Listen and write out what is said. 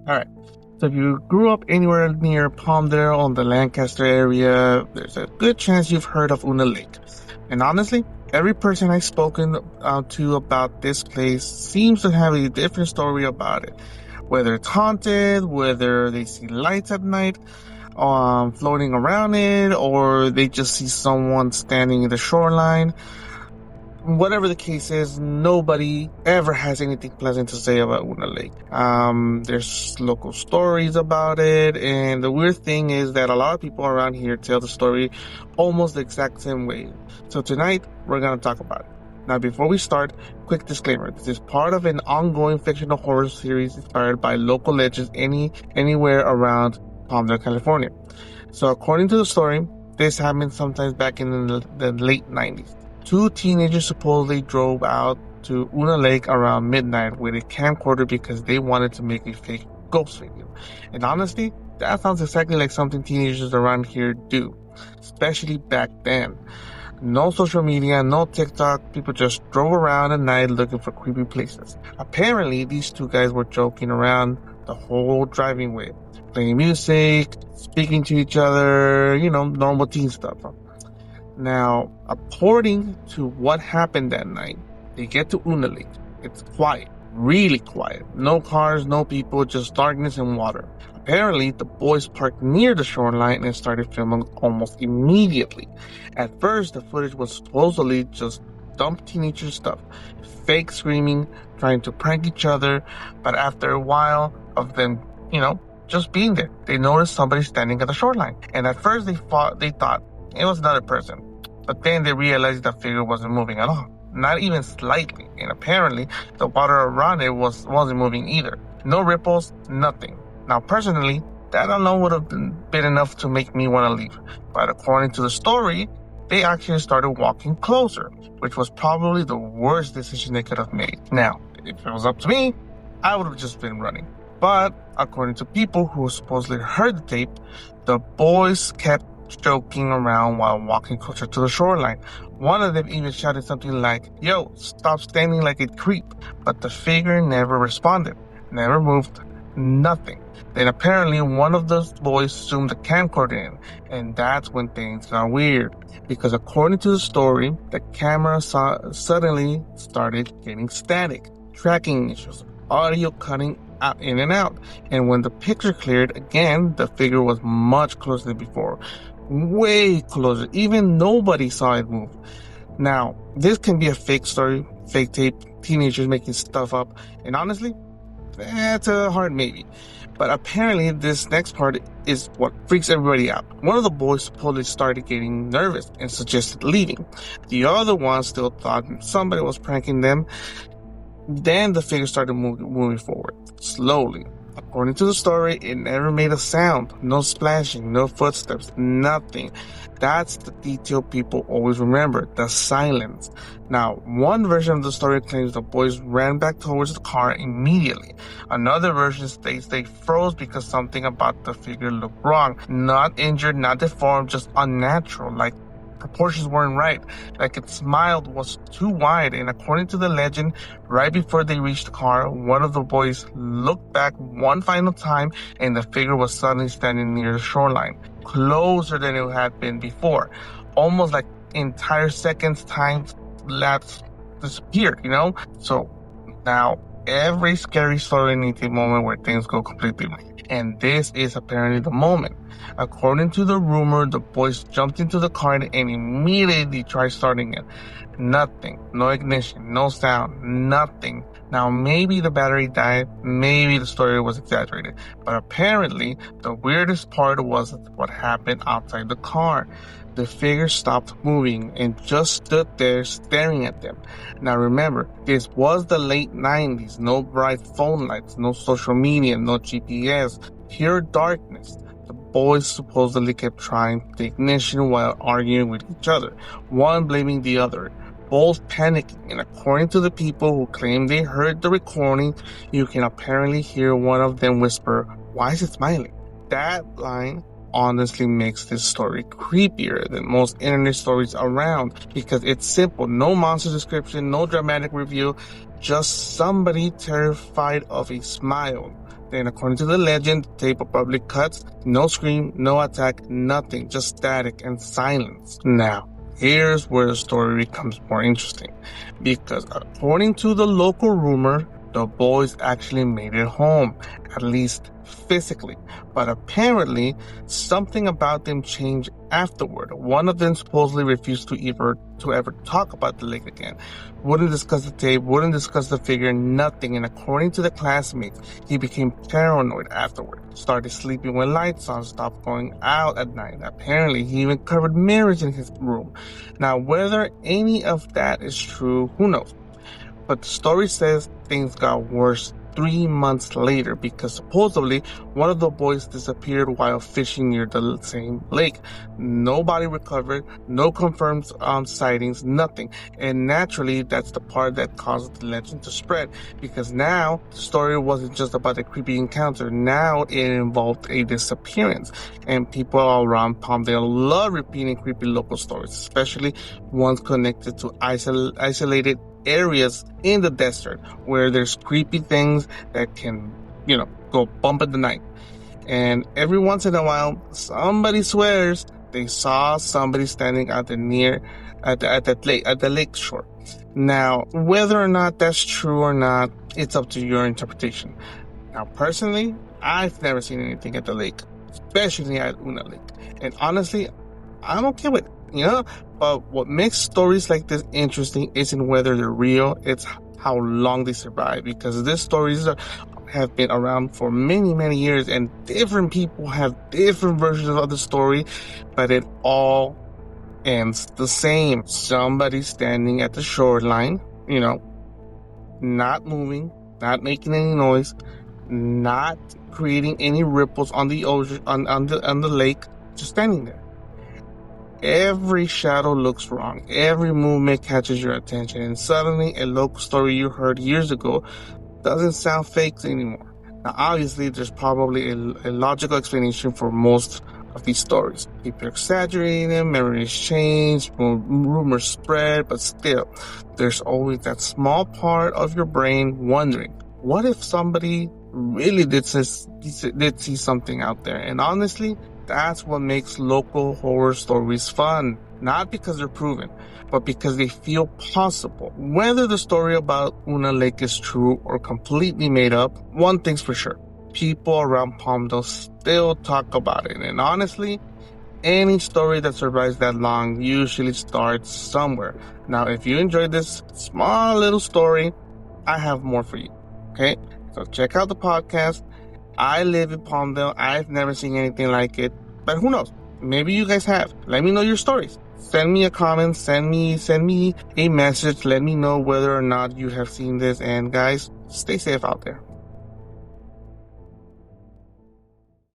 Alright, so if you grew up anywhere near Palmdale on the Lancaster area, there's a good chance you've heard of Una Lake. And honestly, every person I've spoken to about this place seems to have a different story about it. Whether it's haunted, whether they see lights at night, floating around it, or they just see someone standing in the shoreline. Whatever the case is, nobody ever has anything pleasant to say about Una Lake. There's local stories about it, and the weird thing is that a lot of people around here tell the story almost the exact same way. So tonight, we're gonna talk about it. Now, before we start, quick disclaimer. This is part of an ongoing fictional horror series inspired by local legends anywhere around Palmdale, California. So according to the story, this happened sometimes back in the late 90s. Two teenagers supposedly drove out to Una Lake around midnight with a camcorder because they wanted to make a fake ghost video. And honestly, that sounds exactly like something teenagers around here do, especially back then. No social media, no TikTok, people just drove around at night looking for creepy places. Apparently, these two guys were joking around the whole driving way, playing music, speaking to each other, normal teen stuff. Now, according to what happened that night, they get to Una Lake. It's quiet, really quiet. No cars, no people, just darkness and water. Apparently, the boys parked near the shoreline and started filming almost immediately. At first, the footage was supposedly just dumb teenager stuff. Fake screaming, trying to prank each other. But after a while of them, just being there, they noticed somebody standing at the shoreline. And at first, they thought it was another person. But then they realized the figure wasn't moving at all. Not even slightly. And apparently, the water around it wasn't moving either. No ripples, nothing. Now, personally, that alone would have been enough to make me want to leave. But according to the story, they actually started walking closer, which was probably the worst decision they could have made. Now, if it was up to me, I would have just been running. But according to people who supposedly heard the tape, the boys kept joking around while walking closer to the shoreline. One of them even shouted something like, "Yo, stop standing like a creep." But the figure never responded, never moved, nothing. Then apparently one of those boys zoomed the camcorder in, and that's when things got weird. Because according to the story, the camera suddenly started getting static, tracking issues, audio cutting out in and out. And when the picture cleared again, the figure was much closer than before. Way closer. Even nobody saw it move. Now, this can be a fake story, fake tape, teenagers making stuff up, and honestly, that's a hard maybe. But apparently, this next part is what freaks everybody out. One of the boys supposedly started getting nervous and suggested leaving. The other one still thought somebody was pranking them. Then the figure started moving forward, slowly. According to the story, it never made a sound. No splashing, no footsteps, nothing. That's the detail people always remember, the silence. Now, one version of the story claims the boys ran back towards the car immediately. Another version states they froze because something about the figure looked wrong. Not injured, not deformed, just unnatural, like proportions weren't right, like its smile was too wide. And according to the legend, right before they reached the car, one of the boys looked back one final time and the figure was suddenly standing near the shoreline, closer than it had been before. Almost like entire seconds time lapse disappeared, So now every scary story needs a moment where things go completely wrong. And this is apparently the moment. According to the rumor, the boys jumped into the car and immediately tried starting it. Nothing. No ignition. No sound. Nothing. Now, maybe the battery died. Maybe the story was exaggerated. But apparently, the weirdest part was what happened outside the car. The figure stopped moving and just stood there staring at them. Now remember, this was the late 90s. No bright phone lights, no social media, no GPS, pure darkness. The boys supposedly kept trying the ignition while arguing with each other, one blaming the other, both panicking. And according to the people who claim they heard the recording, you can apparently hear one of them whisper, "Why is it smiling?" That line honestly makes this story creepier than most internet stories around, because it's simple. No monster description, no dramatic review, just somebody terrified of a smile. Then, according to the legend, the tape abruptly cuts, no scream, no attack, nothing, just static and silence. Now, here's where the story becomes more interesting, because according to the local rumor, the boys actually made it home, at least physically. But apparently, something about them changed afterward. One of them supposedly refused to ever talk about the lake again. Wouldn't discuss the tape, wouldn't discuss the figure, nothing. And according to the classmates, he became paranoid afterward. Started sleeping when lights on, stopped going out at night. Apparently, he even covered mirrors in his room. Now, whether any of that is true, who knows? But the story says things got worse 3 months later, because supposedly one of the boys disappeared while fishing near the same lake. Nobody recovered, no confirmed sightings, nothing. And naturally, that's the part that caused the legend to spread, because now the story wasn't just about a creepy encounter. Now it involved a disappearance. And people all around Palmdale love repeating creepy local stories, especially ones connected to isolated areas in the desert where there's creepy things that can, go bump in the night. And every once in a while, somebody swears they saw somebody standing at the lake shore. Now, whether or not that's true or not, it's up to your interpretation. Now, personally, I've never seen anything at the lake, especially at Una Lake. And honestly, I'm okay with it, But what makes stories like this interesting isn't whether they're real, it's how long they survive. Because these stories have been around for many, many years, and different people have different versions of the story, but it all ends the same. Somebody standing at the shoreline, not moving, not making any noise, not creating any ripples on the ocean, on the lake, just standing there. Every shadow looks wrong. Every movement catches your attention, and suddenly a local story you heard years ago doesn't sound fake anymore. Now, obviously, there's probably a logical explanation for most of these stories. People are exaggerating them, memories change, rumors spread, but still, there's always that small part of your brain wondering, what if somebody really did see something out there? And honestly, that's what makes local horror stories fun. Not because they're proven, but because they feel possible. Whether the story about Una Lake is true or completely made up, one thing's for sure. People around Palmdale still talk about it. And honestly, any story that survives that long usually starts somewhere. Now, if you enjoyed this small little story, I have more for you. Okay? So check out the podcast. I live in Palmdale. I've never seen anything like it. But who knows? Maybe you guys have. Let me know your stories. Send me a comment. Send me a message. Let me know whether or not you have seen this. And guys, stay safe out there.